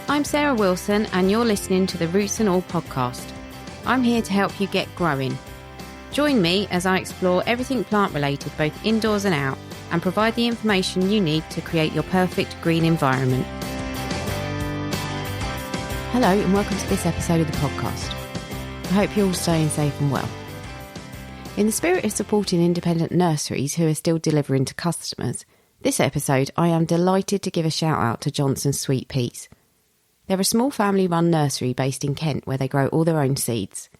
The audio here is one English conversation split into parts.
I'm Sarah Wilson and you're listening to the Roots and All podcast. I'm here to help you get growing. Join me as I explore everything plant related both indoors and out and provide the information you need to create your perfect green environment. Hello and welcome to this episode of the podcast. I hope you're all staying safe and well. In the spirit of supporting independent nurseries who are still delivering to customers, this episode I am delighted to give a shout out to Johnson's Sweet Peas. They're a small family-run nursery based in Kent where they grow all their own seeds.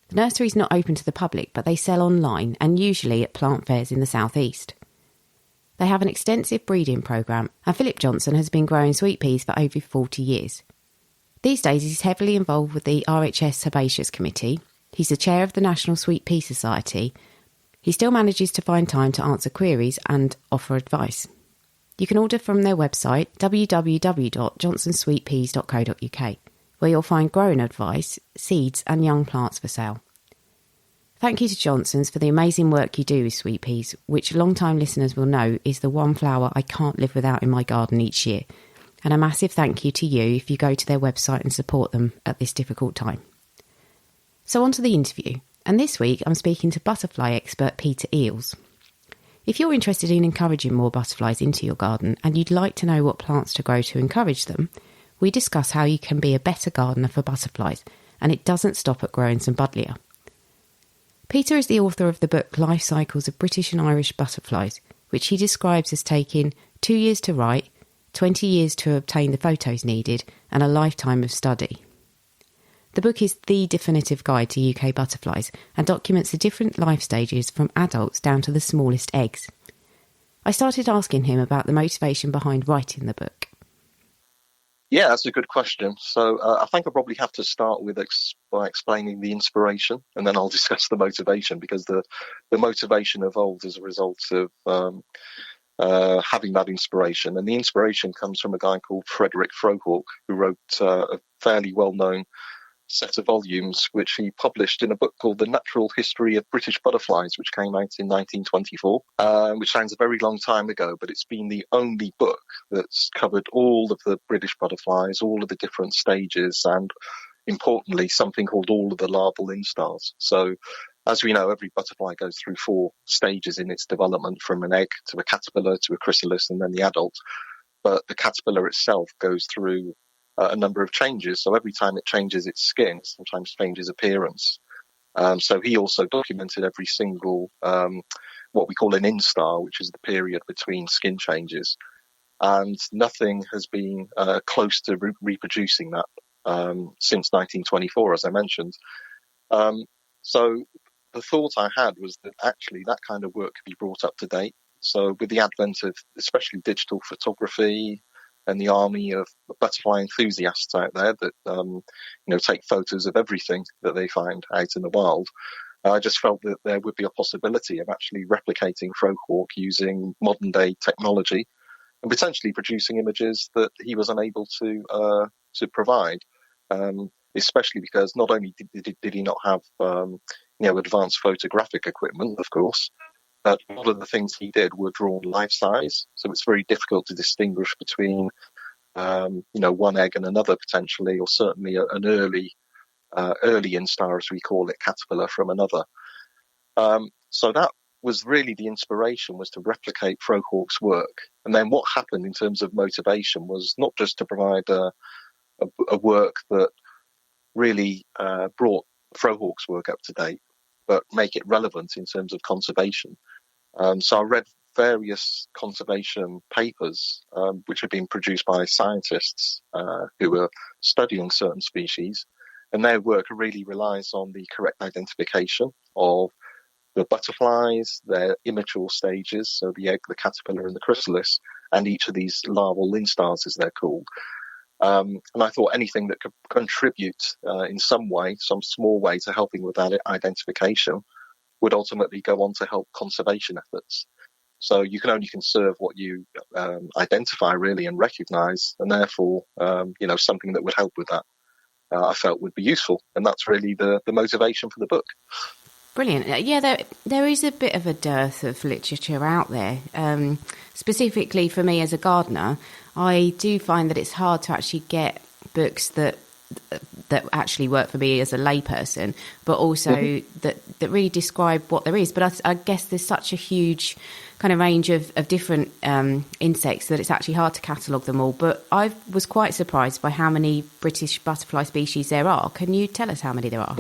The nursery is not open to the public, but they sell online and usually at plant fairs in the southeast. They have an extensive breeding programme, and Philip Johnson has been growing sweet peas for over 40 years. These days he's heavily involved with the RHS Herbaceous Committee. He's the chair of the National Sweet Pea Society. He still manages to find time to answer queries and offer advice. You can order from their website, www.johnsonsweetpeas.co.uk, where you'll find growing advice, seeds and young plants for sale. Thank you to Johnson's for the amazing work you do with sweet peas, which long-time listeners will know is the one flower I can't live without in my garden each year. And a massive thank you to you if you go to their website and support them at this difficult time. So on to the interview, and this week I'm speaking to butterfly expert Peter Eeles. If you're interested in encouraging more butterflies into your garden and you'd like to know what plants to grow to encourage them, we discuss how you can be a better gardener for butterflies, and it doesn't stop at growing some buddleia. Peter is the author of the book Life Cycles of British and Irish Butterflies, which he describes as taking 2 years to write, 20 years to obtain the photos needed, and a lifetime of study. The book is the definitive guide to UK butterflies and documents the different life stages from adults down to the smallest eggs. I started asking him about the motivation behind writing the book. Yeah, that's a good question. So I think I'll probably have to start with by explaining the inspiration, and then I'll discuss the motivation, because the motivation evolved as a result of having that inspiration. And the inspiration comes from a guy called Frederick Frohawk, who wrote a fairly well-known set of volumes which he published in a book called The Natural History of British Butterflies, which came out in 1924, which sounds a very long time ago, but it's been the only book that's covered all of the British butterflies, all of the different stages, and importantly, something called all of the larval instars. So as we know, every butterfly goes through 4 stages in its development, from an egg to a caterpillar to a chrysalis and then the adult. But the caterpillar itself goes through a number of changes. So every time it changes its skin, it sometimes changes appearance. So he also documented every single, what we call an instar, which is the period between skin changes. And nothing has been close to reproducing that since 1924, as I mentioned. So the thought I had was that actually that kind of work could be brought up to date. So with the advent of especially digital photography and the army of butterfly enthusiasts out there that take photos of everything that they find out in the wild, I just felt that there would be a possibility of actually replicating Frohawk using modern day technology and potentially producing images that he was unable to provide. Especially because not only did he not have advanced photographic equipment, of course, but a lot of the things he did were drawn life size, so it's very difficult to distinguish between one egg and another potentially, or certainly an early instar, as we call it, caterpillar, from another. So that was really the inspiration, was to replicate Frohawk's work. And then what happened in terms of motivation was not just to provide a work that really brought Frohawk's work up to date, but make it relevant in terms of conservation. So I read various conservation papers which have been produced by scientists who were studying certain species, and their work really relies on the correct identification of the butterflies, their immature stages, so the egg, the caterpillar and the chrysalis, and each of these larval instars, as they're called. And I thought anything that could contribute in some way, some small way, to helping with that identification would ultimately go on to help conservation efforts. So you can only conserve what you identify, really, and recognise, and therefore, something that would help with that, I felt would be useful. And that's really the motivation for the book. Brilliant. Yeah, there is a bit of a dearth of literature out there. Specifically for me as a gardener, I do find that it's hard to actually get books that actually work for me as a layperson, but also that really describe what there is. But I guess there's such a huge kind of range of different insects that it's actually hard to catalogue them all. But I was quite surprised by how many British butterfly species there are. Can you tell us how many there are?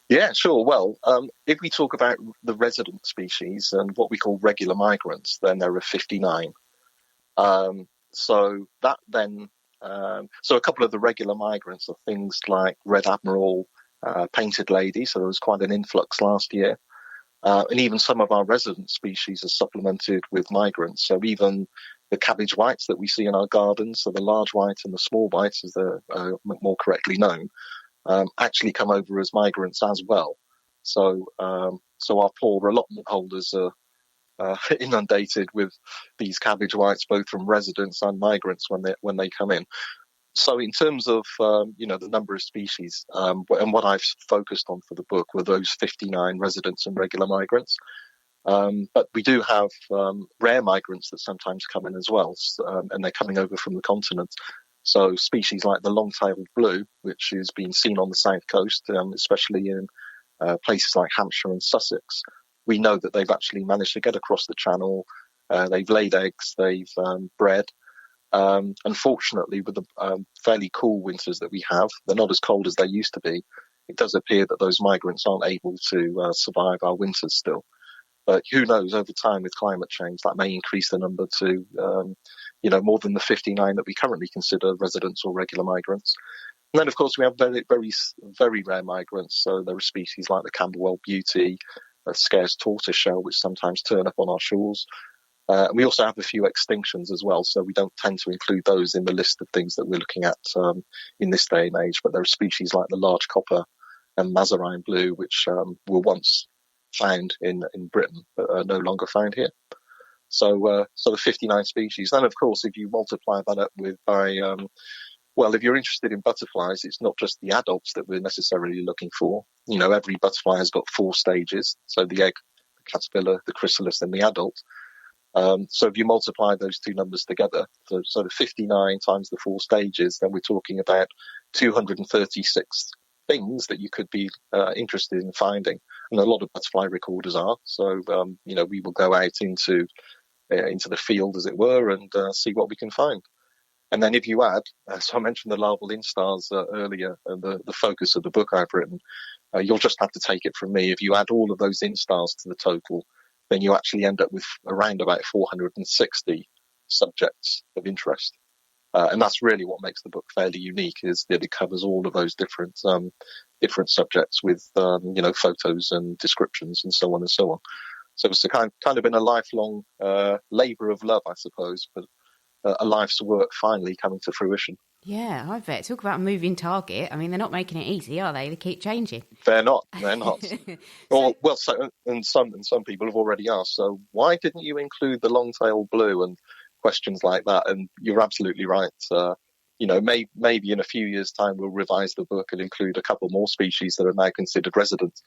Yeah, sure. Well, if we talk about the resident species and what we call regular migrants, then there are 59. So a couple of the regular migrants are things like red admiral, painted lady. So there was quite an influx last year. And even some of our resident species are supplemented with migrants. So even the cabbage whites that we see in our gardens, so the large white and the small whites, as they're more correctly known, actually come over as migrants as well. So our poor allotment holders are inundated with these cabbage whites, both from residents and migrants when they come in. So in terms of the number of species, and what I've focused on for the book were those 59 residents and regular migrants. But we do have rare migrants that sometimes come in as well, and they're coming over from the continent. So species like the long-tailed blue, which is being seen on the south coast, especially in places like Hampshire and Sussex, we know that they've actually managed to get across the channel. They've laid eggs, they've bred. Unfortunately, with the fairly cool winters that we have, they're not as cold as they used to be. It does appear that those migrants aren't able to survive our winters still. But who knows, over time with climate change, that may increase the number to, more than the 59 that we currently consider residents or regular migrants. And then, of course, we have very, very, very rare migrants. So there are species like the Camberwell beauty, a scarce tortoiseshell, which sometimes turn up on our shores. And we also have a few extinctions as well, so we don't tend to include those in the list of things that we're looking at in this day and age. But there are species like the large copper and Mazarine blue, which were once found in Britain, but are no longer found here. So the 59 species. Then, of course, if you multiply that up if you're interested in butterflies, it's not just the adults that we're necessarily looking for. Every butterfly has got 4 stages. So the egg, the caterpillar, the chrysalis, and the adult. So if you multiply those two numbers together, so the 59 times the 4 stages, then we're talking about 236 things that you could be interested in finding. And a lot of butterfly recorders are. So, we will go out into the field, as it were, and see what we can find. And then if you add, so I mentioned the larval instars earlier, and the focus of the book I've written, you'll just have to take it from me. If you add all of those instars to the total, then you actually end up with around about 460 subjects of interest. And that's really what makes the book fairly unique, is that it covers all of those different subjects with, photos and descriptions and so on and so on. So it's kind of been a lifelong labour of love, I suppose, but a life's work finally coming to fruition. Yeah, I bet. Talk about a moving target. I mean, they're not making it easy, are they? They keep changing. They're not. Some people have already asked, so why didn't you include the long-tailed blue and questions like that? And you're absolutely right. Maybe in a few years' time we'll revise the book and include a couple more species that are now considered resident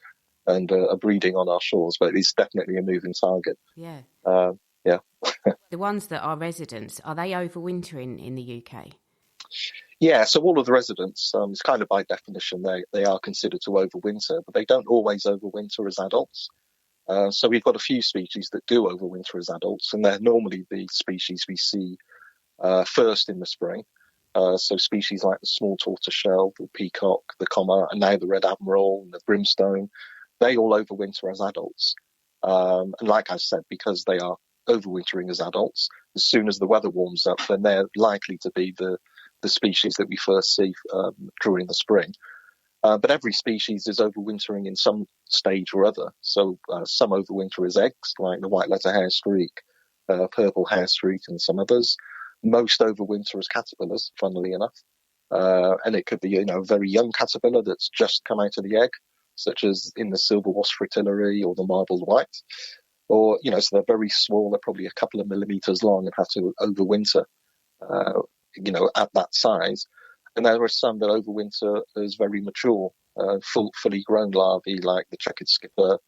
and are breeding on our shores, but it's definitely a moving target. Yeah. Yeah. The ones that are residents, are they overwintering in the UK? Yeah, so all of the residents, it's kind of by definition, they are considered to overwinter, but they don't always overwinter as adults. So we've got a few species that do overwinter as adults, and they're normally the species we see first in the spring. So species like the small tortoiseshell, the peacock, the comma, and now the red admiral and the brimstone, they all overwinter as adults. And like I said, because they are overwintering as adults, as soon as the weather warms up, then they're likely to be the species that we first see during the spring. But every species is overwintering in some stage or other. So some overwinter as eggs, like the white letter hair streak, purple hair streak, and some others. Most overwinter as caterpillars, funnily enough. And it could be, a very young caterpillar that's just come out of the egg, such as in the silver wasp fritillary or the marbled white. Or, so they're very small, they're probably a couple of millimeters long and have to overwinter, at that size. And there are some that overwinter as very mature, fully grown larvae, like the checkered skipper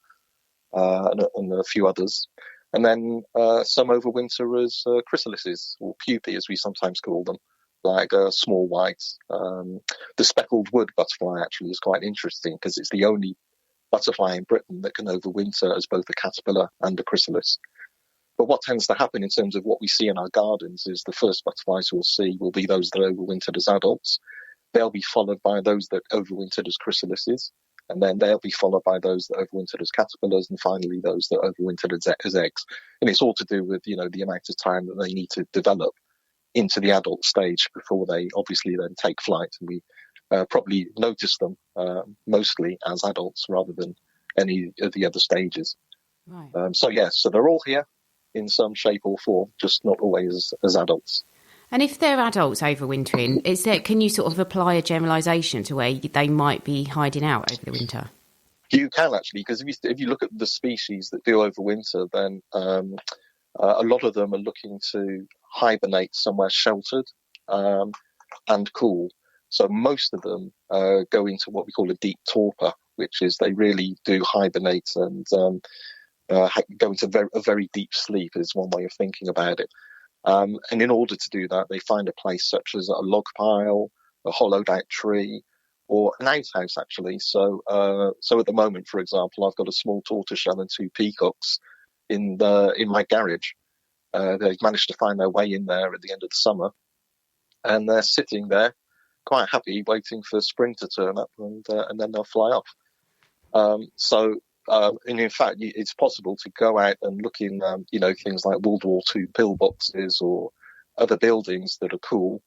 and a few others. And then some overwinter as chrysalises, or pupae, as we sometimes call them. like small whites. The speckled wood butterfly actually is quite interesting because it's the only butterfly in Britain that can overwinter as both a caterpillar and a chrysalis. But what tends to happen in terms of what we see in our gardens is the first butterflies we'll see will be those that overwintered as adults. They'll be followed by those that overwintered as chrysalises, and then they'll be followed by those that overwintered as caterpillars, and finally those that overwintered as eggs. And it's all to do with, the amount of time that they need to develop into the adult stage before they obviously then take flight. And we probably notice them mostly as adults rather than any of the other stages. Right. So they're all here in some shape or form, just not always as adults. And if they're adults overwintering, can you sort of apply a generalisation to where they might be hiding out over the winter? You can actually, because if you look at the species that do overwinter, then a lot of them are looking to hibernate somewhere sheltered and cool. So most of them go into what we call a deep torpor, which is they really do hibernate and go into a very deep sleep is one way of thinking about it. And in order to do that, they find a place such as a log pile, a hollowed out tree, or an outhouse, actually. So at the moment, for example, I've got a small tortoiseshell and 2 peacocks in my garage. They've managed to find their way in there at the end of the summer, and they're sitting there quite happy, waiting for spring to turn up, and then they'll fly off. And in fact, it's possible to go out and look in, things like World War II pillboxes or other buildings that are cool,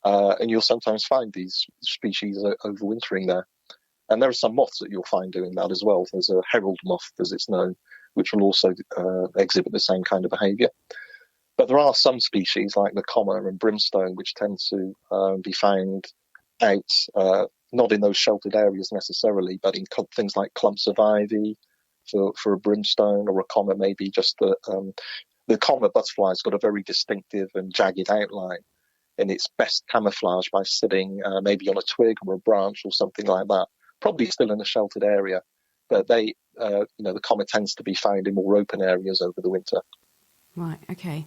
and you'll sometimes find these species overwintering there. And there are some moths that you'll find doing that as well. There's a herald moth, as it's known, which will also exhibit the same kind of behaviour. But there are some species like the comma and brimstone which tend to be found out, not in those sheltered areas necessarily, but in things like clumps of ivy for a brimstone, or a comma maybe. Just the comma butterfly's got a very distinctive and jagged outline, and it's best camouflaged by sitting maybe on a twig or a branch or something like that, probably still in a sheltered area. But the comma tends to be found in more open areas over the winter. Right, okay.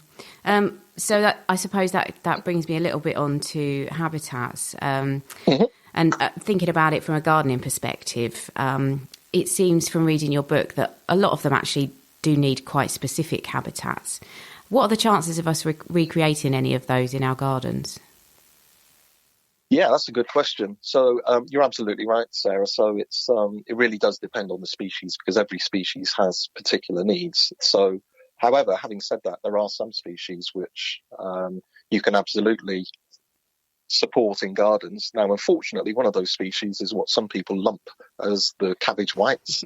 So that, I suppose that brings me a little bit on to habitats. Mm-hmm. And thinking about it from a gardening perspective, it seems from reading your book that a lot of them actually do need quite specific habitats. What are the chances of us recreating any of those in our gardens? Yeah, that's a good question. So you're absolutely right, Sarah. So it really does depend on the species, because every species has particular needs. So, however, having said that, there are some species which you can absolutely support in gardens. Now, unfortunately, one of those species is what some people lump as the cabbage whites.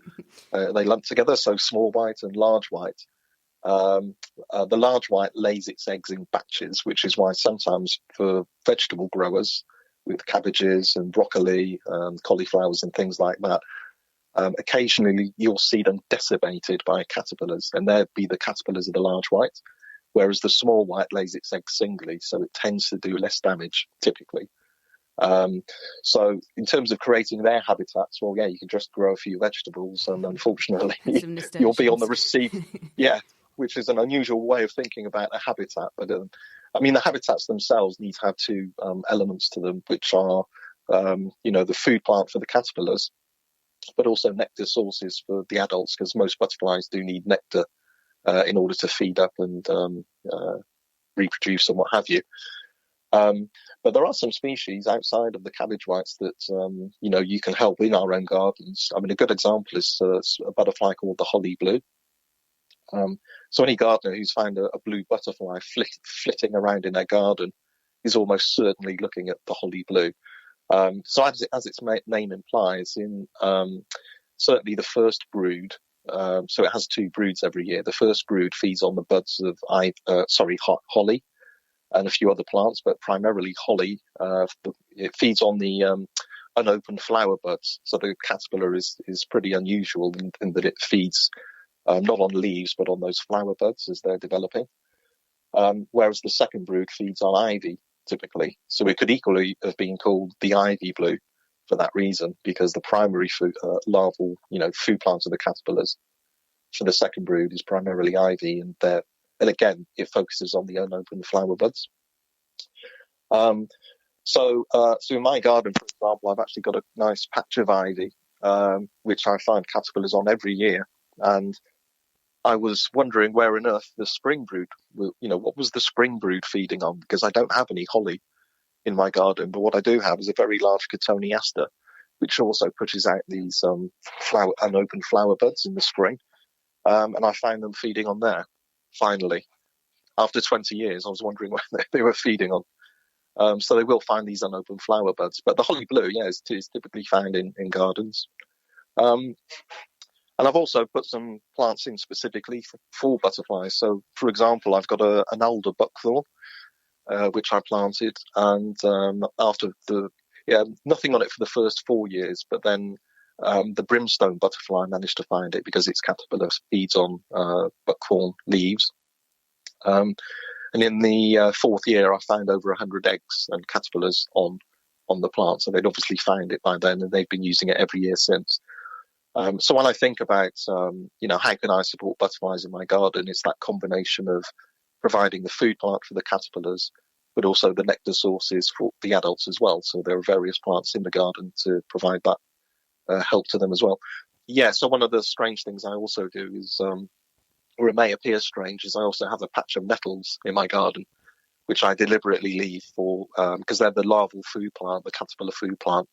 They lump together, so small white and large white. The large white lays its eggs in batches, which is why sometimes for vegetable growers with cabbages and broccoli, cauliflowers and things like that, occasionally you'll see them decimated by caterpillars, and there'd be the caterpillars of the large white, whereas the small white lays its eggs singly, so it tends to do less damage typically. So in terms of creating their habitats, well, yeah, you can just grow a few vegetables, and unfortunately you'll be on the receipt. Yeah, which is an unusual way of thinking about a habitat. But the habitats themselves need to have 2 elements to them, which are, the food plant for the caterpillars, but also nectar sources for the adults, because most butterflies do need nectar in order to feed up and reproduce and what have you. But there are some species outside of the cabbage whites that, you can help in our own gardens. I mean, a good example is a butterfly called the holly blue. So any gardener who's found a blue butterfly flitting around in their garden is almost certainly looking at the holly blue. So as its name implies, in certainly the first brood, so it has 2 broods every year. The first brood feeds on the buds of holly and a few other plants, but primarily holly. It feeds on the unopened flower buds. So the caterpillar is pretty unusual in that it feeds not on leaves, but on those flower buds as they're developing. Whereas the second brood feeds on ivy, typically. So it could equally have been called the ivy blue for that reason, because the primary larval, food plant of the caterpillars for the second brood is primarily ivy, and again, it focuses on the unopened flower buds. So in my garden, for example, I've actually got a nice patch of ivy, which I find caterpillars on every year. And I was wondering where on earth the spring brood, what was the spring brood feeding on? Because I don't have any holly in my garden, but what I do have is a very large cotoneaster, which also pushes out these unopened flower buds in the spring. And I find them feeding on there, finally. After 20 years, I was wondering where they were feeding on. So they will find these unopened flower buds. But the holly blue, is typically found in gardens. And I've also put some plants in specifically for butterflies. So, for example, I've got an alder buckthorn, which I planted, and after nothing on it for the first 4 years, but then the brimstone butterfly managed to find it because its caterpillar feeds on buckthorn leaves. And in the fourth year, I found over 100 eggs and caterpillars on the plant. So they'd obviously found it by then, and they've been using it every year since. So when I think about, how can I support butterflies in my garden, it's that combination of providing the food plant for the caterpillars, but also the nectar sources for the adults as well. So there are various plants in the garden to provide that help to them as well. Yeah, so one of the strange things I also do is, or it may appear strange, is I also have a patch of nettles in my garden, which I deliberately leave for, because they're the larval food plant, the caterpillar food plant,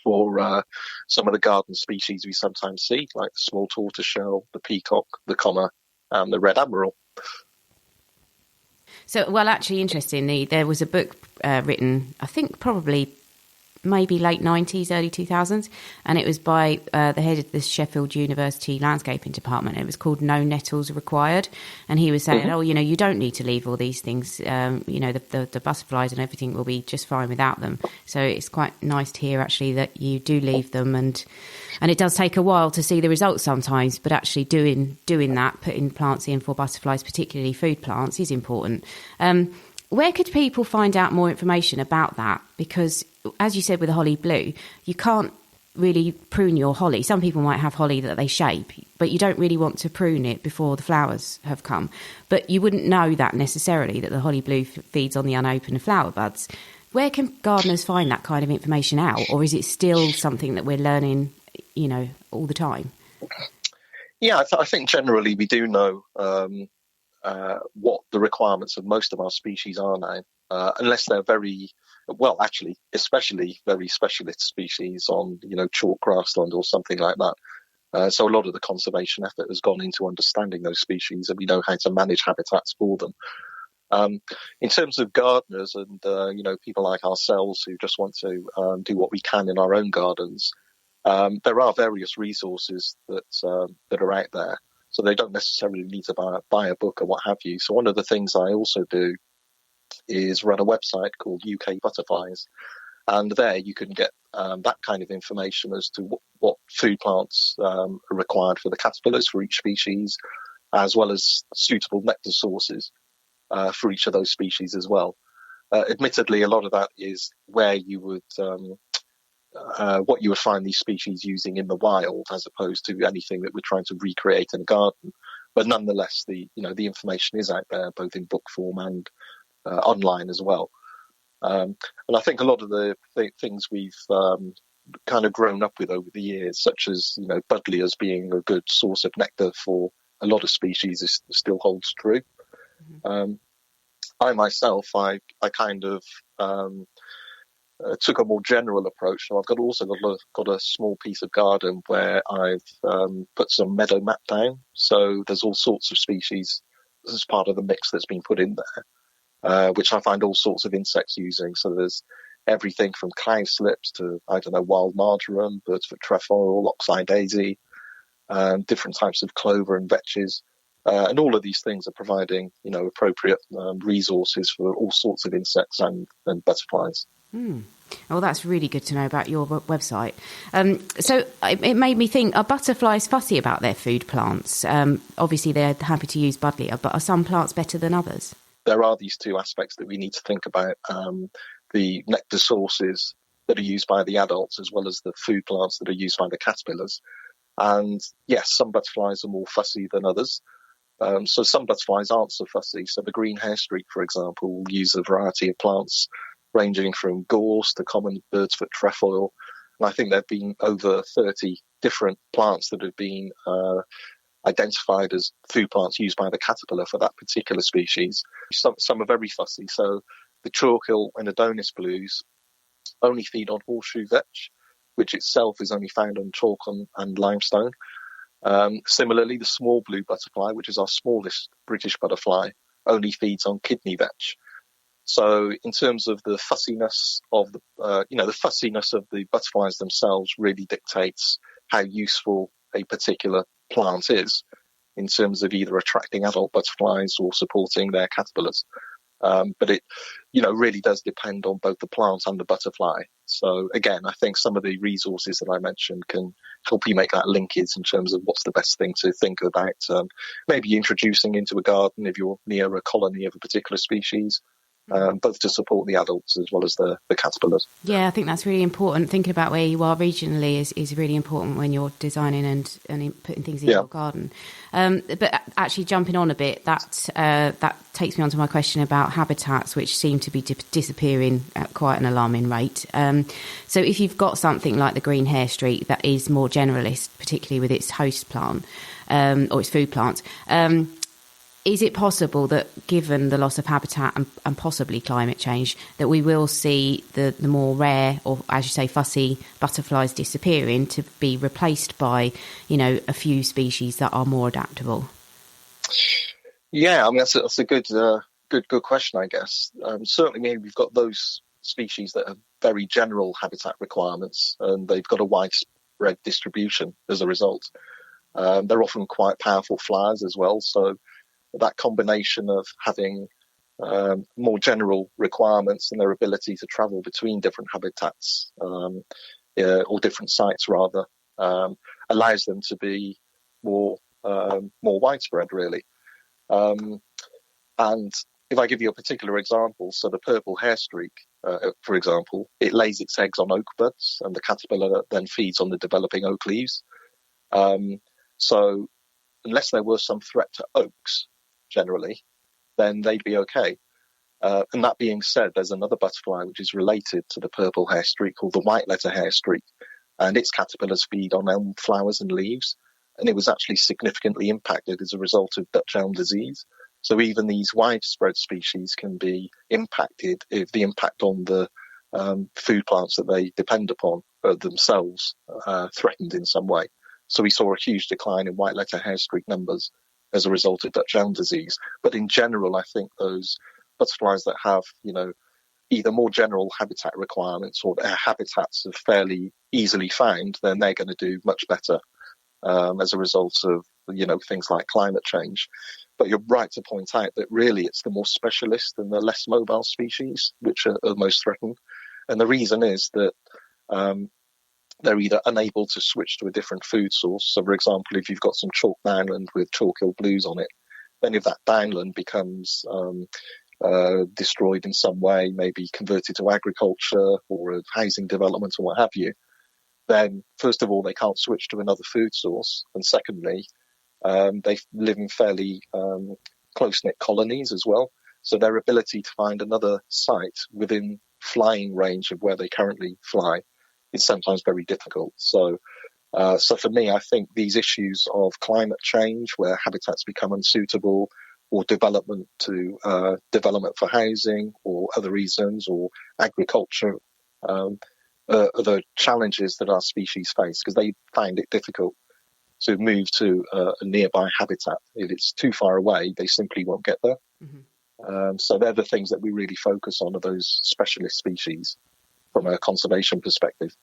for some of the garden species we sometimes see, like the small tortoiseshell, the peacock, the comma, and the red admiral. So, well, actually, interestingly, there was a book written, I think probably maybe late 90s, early 2000s, and it was by the head of the Sheffield University Landscaping Department. It was called No Nettles Required, and he was saying, you don't need to leave all these things, the butterflies and everything will be just fine without them. So it's quite nice to hear actually that you do leave them, and it does take a while to see the results sometimes, but actually doing that, putting plants in for butterflies, particularly food plants, is important. Where could people find out more information about that? Because, as you said with the holly blue, you can't really prune your holly. Some people might have holly that they shape, but you don't really want to prune it before the flowers have come. But you wouldn't know that necessarily, that the holly blue feeds on the unopened flower buds. Where can gardeners find that kind of information out? Or is it still something that we're learning, all the time? Yeah, I think generally we do know what the requirements of most of our species are now, unless they're especially very specialist species on, chalk grassland or something like that. So a lot of the conservation effort has gone into understanding those species, and we know how to manage habitats for them. In terms of gardeners and, people like ourselves who just want to do what we can in our own gardens, there are various resources that are out there. So they don't necessarily need to buy a book or what have you. So one of the things I also do is run a website called UK Butterflies. And there you can get that kind of information as to what food plants are required for the caterpillars for each species, as well as suitable nectar sources for each of those species as well. Admittedly, a lot of that is where you would what you would find these species using in the wild, as opposed to anything that we're trying to recreate in a garden. But nonetheless, the information is out there, both in book form and online as well. And I think a lot of the things we've kind of grown up with over the years, such as buddleias being a good source of nectar for a lot of species, still holds true. Mm-hmm. I myself, I kind of took a more general approach. So I've also got a small piece of garden where I've put some meadow map down. So there's all sorts of species as part of the mix that's been put in there, which I find all sorts of insects using. So there's everything from cowslips to, wild marjoram, birds for trefoil, oxeye daisy, different types of clover and vetches. And all of these things are providing, appropriate resources for all sorts of insects and butterflies. Well, that's really good to know about your website. So it made me think, are butterflies fussy about their food plants? Obviously, they're happy to use buddleia, but are some plants better than others? There are these two aspects that we need to think about. The nectar sources that are used by the adults, as well as the food plants that are used by the caterpillars. And yes, some butterflies are more fussy than others. So some butterflies aren't so fussy. So the green hairstreak, for example, will use a variety of plants ranging from gorse to common bird's foot trefoil. And I think there have been over 30 different plants that have been identified as food plants used by the caterpillar for that particular species. Some are very fussy. So the chalkhill and Adonis blues only feed on horseshoe vetch, which itself is only found on chalk and limestone. Similarly, the small blue butterfly, which is our smallest British butterfly, only feeds on kidney vetch. So, in terms of the fussiness of the fussiness of the butterflies themselves really dictates how useful a particular plant is in terms of either attracting adult butterflies or supporting their caterpillars. But it, really does depend on both the plant and the butterfly. So again, I think some of the resources that I mentioned can help you make that linkage in terms of what's the best thing to think about. Maybe introducing into a garden if you're near a colony of a particular species, both to support the adults as well as the caterpillars. Yeah, I think that's really important. Thinking about where you are regionally is really important when you're designing and putting things in your garden. But actually jumping on a bit, that takes me on to my question about habitats, which seem to be disappearing at quite an alarming rate. So if you've got something like the green hairstreak that is more generalist, particularly with its host plant or its food plant, is it possible that, given the loss of habitat and possibly climate change, that we will see the more rare, or as you say, fussy butterflies disappearing to be replaced by, a few species that are more adaptable? Yeah, I mean that's a good question, I guess. Certainly, maybe we've got those species that have very general habitat requirements, and they've got a widespread distribution as a result. They're often quite powerful flyers as well, so that combination of having more general requirements and their ability to travel between different habitats or different sites rather allows them to be more widespread, really. And if I give you a particular example, so the purple hairstreak, for example, it lays its eggs on oak buds, and the caterpillar then feeds on the developing oak leaves. So unless there was some threat to oaks, generally, then they'd be okay. And that being said, there's another butterfly which is related to the purple hairstreak called the white letter hairstreak, and its caterpillars feed on elm flowers and leaves, and it was actually significantly impacted as a result of Dutch elm disease. So even these widespread species can be impacted if the impact on the food plants that they depend upon are themselves threatened in some way. So we saw a huge decline in white letter hairstreak numbers as a result of Dutch elm disease. But in general, I think those butterflies that have, either more general habitat requirements or their habitats are fairly easily found, then they're going to do much better as a result of, things like climate change. But you're right to point out that really it's the more specialist and the less mobile species which are most threatened. And the reason is that they're either unable to switch to a different food source. So, for example, if you've got some chalk downland with chalkhill blues on it, then if that downland becomes destroyed in some way, maybe converted to agriculture or a housing development or what have you, then first of all, they can't switch to another food source. And secondly, they live in fairly close-knit colonies as well. So their ability to find another site within flying range of where they currently fly is sometimes very difficult. So for me, I think these issues of climate change, where habitats become unsuitable, or development for housing or other reasons, or agriculture, are the challenges that our species face, because they find it difficult to move to a nearby habitat. If it's too far away, they simply won't get there. Mm-hmm. So they're the things that we really focus on, are those specialist species from a conservation perspective.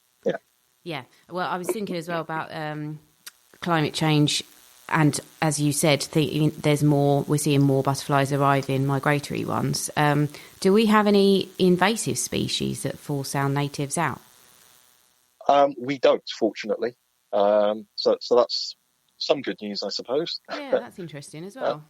Yeah. Well, I was thinking as well about climate change, and as you said, we're seeing more butterflies arriving, migratory ones. Do we have any invasive species that force our natives out? We don't, fortunately. So that's some good news, I suppose. Yeah, that's interesting as well.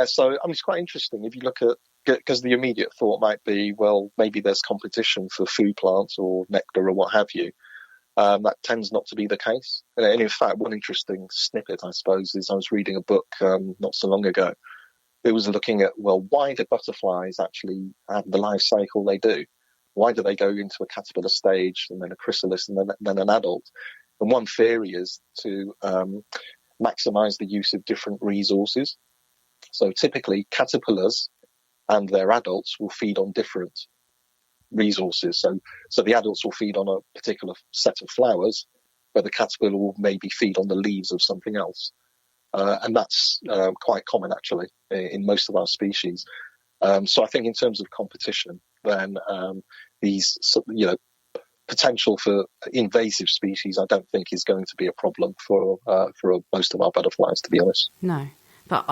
So it's quite interesting if you look at, because the immediate thought might be, well, maybe there's competition for food plants or nectar or what have you. That tends not to be the case. And in fact, one interesting snippet, I suppose, is I was reading a book not so long ago. It was looking at, well, why do butterflies actually have the life cycle they do? Why do they go into a caterpillar stage and then a chrysalis and then an adult? And one theory is to maximize the use of different resources. So typically caterpillars and their adults will feed on different resources. So the adults will feed on a particular set of flowers, but the caterpillar will maybe feed on the leaves of something else. And that's quite common, actually, in most of our species. So I think in terms of competition, then these, potential for invasive species, I don't think is going to be a problem for most of our butterflies, to be honest. No. But,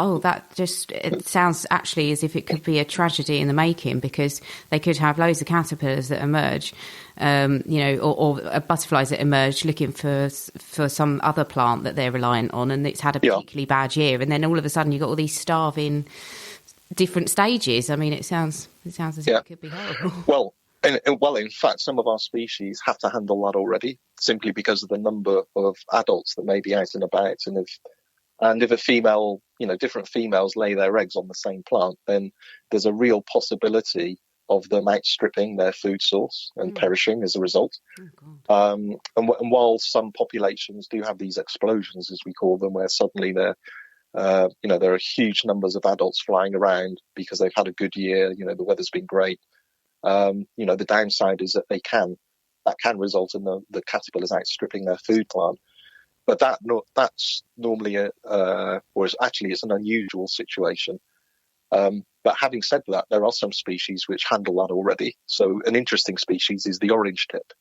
it sounds actually as if it could be a tragedy in the making, because they could have loads of caterpillars that emerge, or butterflies that emerge looking for some other plant that they're reliant on, and it's had a particularly bad year. And then all of a sudden you've got all these starving different stages. I mean, it sounds as if it could be horrible. Well, in fact, some of our species have to handle that already, simply because of the number of adults that may be out and about. And if a female, different females lay their eggs on the same plant, then there's a real possibility of them outstripping their food source and perishing as a result. And while some populations do have these explosions, as we call them, where suddenly there are huge numbers of adults flying around because they've had a good year, the weather's been great. The downside is that that can result in the caterpillars outstripping their food plant. But that's normally it's an unusual situation. But having said that, there are some species which handle that already. So an interesting species is the orange tip,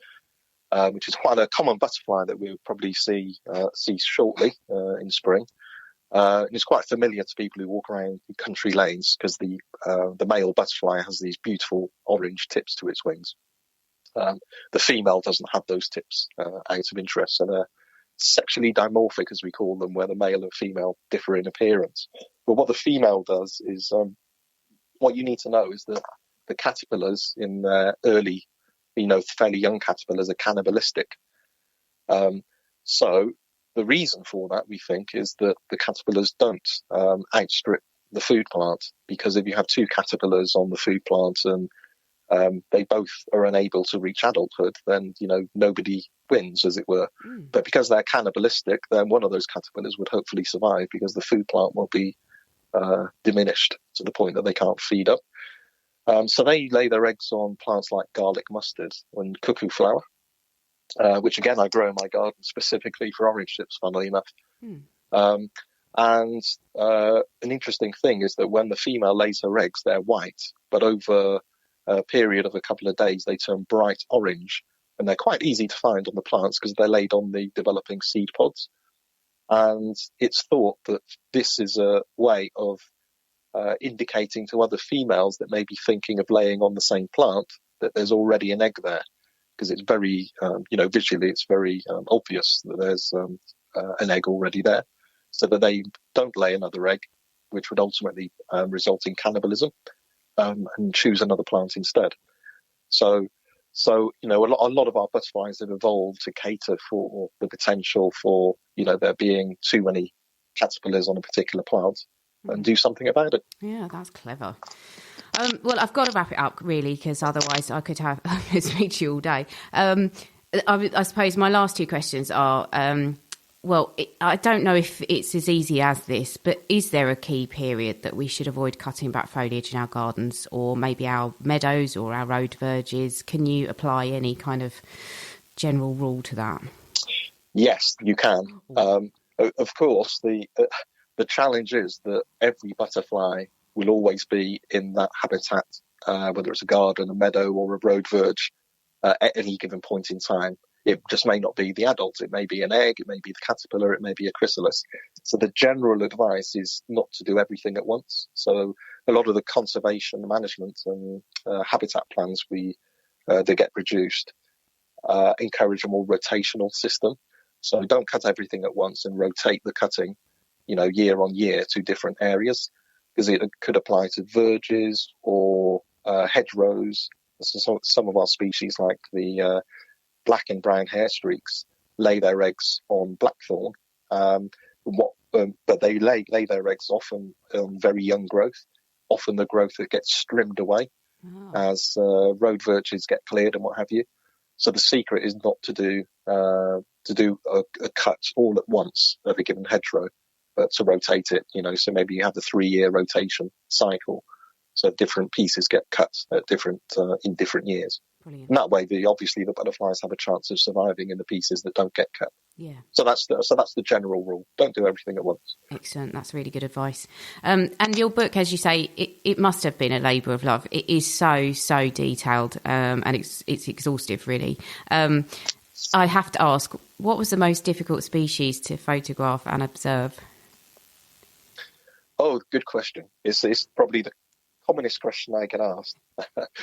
which is quite a common butterfly that we'll probably see shortly in spring. It's quite familiar to people who walk around country lanes, because the male butterfly has these beautiful orange tips to its wings. The female doesn't have those tips out of interest, and they're sexually dimorphic, as we call them, where the male and female differ in appearance. But what the female does is, what you need to know is that the caterpillars in their early, fairly young caterpillars are cannibalistic. So the reason for that, we think, is that the caterpillars don't outstrip the food plant, because if you have two caterpillars on the food plant and they both are unable to reach adulthood, then nobody wins, as it were. But because they're cannibalistic, then one of those caterpillars would hopefully survive, because the food plant will be diminished to the point that they can't feed up. So they lay their eggs on plants like garlic mustard and cuckoo flower, which again I grow in my garden specifically for orange tips, funnily enough. And an interesting thing is that when the female lays her eggs, they're white, but over a period of a couple of days, they turn bright orange, and they're quite easy to find on the plants because they're laid on the developing seed pods. And it's thought that this is a way of indicating to other females that may be thinking of laying on the same plant that there's already an egg there, because it's very, visually, it's very obvious that there's an egg already there, so that they don't lay another egg, which would ultimately result in cannibalism. And choose another plant instead. So a lot of our butterflies have evolved to cater for the potential for there being too many caterpillars on a particular plant, and do something about it. Yeah, that's clever. Well, I've got to wrap it up, really, because otherwise I could speak to you all day. I suppose my last two questions are. I don't know if it's as easy as this, but is there a key period that we should avoid cutting back foliage in our gardens, or maybe our meadows or our road verges? Can you apply any kind of general rule to that? Yes, you can. Of course, the challenge is that every butterfly will always be in that habitat, whether it's a garden, a meadow, or a road verge, at any given point in time. It just may not be the adult. It may be an egg. It may be the caterpillar. It may be a chrysalis. So the general advice is not to do everything at once. So a lot of the conservation management and habitat plans that get produced encourage a more rotational system. So don't cut everything at once and rotate the cutting, year on year to different areas, because it could apply to verges or hedgerows. So some of our species, like the black and brown hair streaks lay their eggs on blackthorn. But they lay their eggs often on very young growth, often the growth that gets trimmed away as road verges get cleared and what have you. So the secret is not to do a cut all at once of a given hedgerow, but to rotate it. So maybe you have a 3-year rotation cycle, so different pieces get cut at in different years. Brilliant. And that way, obviously the butterflies have a chance of surviving in the pieces that don't get cut. Yeah. So that's the general rule. Don't do everything at once. Excellent. That's really good advice. And your book, as you say, it must have been a labour of love. It is so detailed, and it's exhaustive, really. I have to ask, what was the most difficult species to photograph and observe? Oh, good question. It's probably the commonest question I get asked.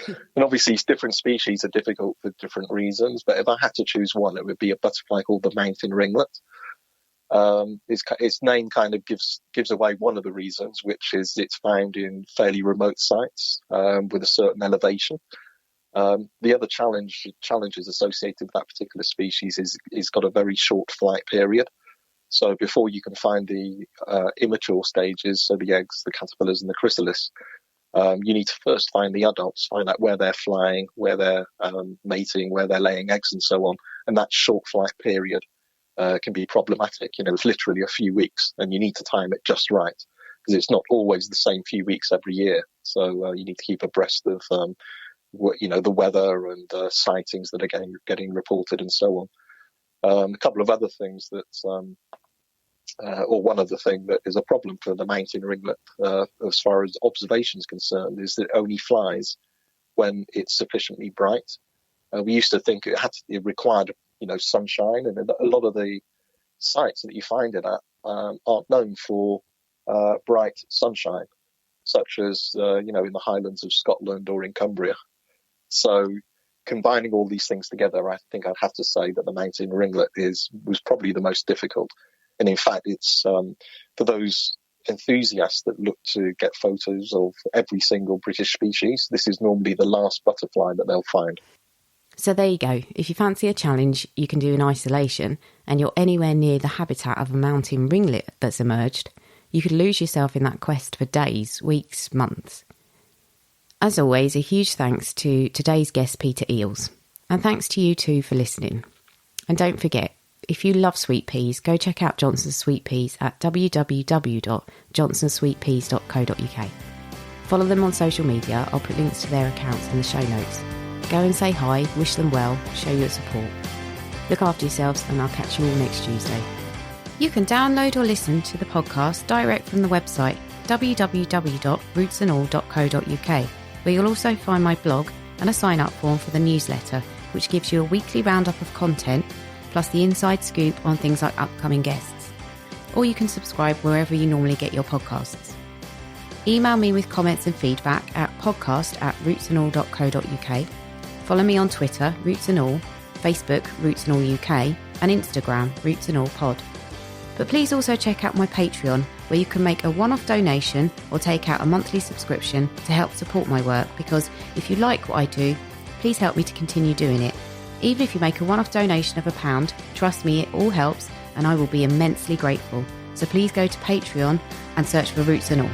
And obviously different species are difficult for different reasons, but if I had to choose one, it would be a butterfly called the mountain ringlet. Its name kind of gives away one of the reasons, which is it's found in fairly remote sites with a certain elevation. The other challenges associated with that particular species is it's got a very short flight period. So before you can find the immature stages, so the eggs, the caterpillars and the chrysalis, you need to first find the adults, find out where they're flying, where they're mating, where they're laying eggs and so on. And that short flight period can be problematic. It's literally a few weeks and you need to time it just right because it's not always the same few weeks every year. So you need to keep abreast of, the weather and sightings that are getting reported and so on. A couple of other things one other thing that is a problem for the mountain ringlet, as far as observation is concerned, is that it only flies when it's sufficiently bright. We used to think it required, sunshine, and a lot of the sites that you find it at aren't known for bright sunshine, such as in the Highlands of Scotland or in Cumbria. So combining all these things together, I think I'd have to say that the mountain ringlet was probably the most difficult. And in fact, it's for those enthusiasts that look to get photos of every single British species, this is normally the last butterfly that they'll find. So there you go. If you fancy a challenge you can do in isolation and you're anywhere near the habitat of a mountain ringlet that's emerged, you could lose yourself in that quest for days, weeks, months. As always, a huge thanks to today's guest, Peter Eeles. And thanks to you too for listening. And don't forget, if you love sweet peas, go check out Johnson's Sweet Peas at www.johnsonsweetpeas.co.uk. Follow them on social media. I'll put links to their accounts in the show notes. Go and say hi, wish them well, show your support. Look after yourselves and I'll catch you all next Tuesday. You can download or listen to the podcast direct from the website www.rootsandall.co.uk, where you'll also find my blog and a sign-up form for the newsletter, which gives you a weekly roundup of content plus the inside scoop on things like upcoming guests. Or you can subscribe wherever you normally get your podcasts. Email me with comments and feedback at podcast@rootsandall.co.uk. Follow me on Twitter, Roots and All, Facebook, Roots and All UK, and Instagram, Roots and All Pod. But please also check out my Patreon, where you can make a one-off donation or take out a monthly subscription to help support my work, because if you like what I do, please help me to continue doing it. Even if you make a one-off donation of £1, trust me, it all helps and I will be immensely grateful. So please go to Patreon and search for Roots and All.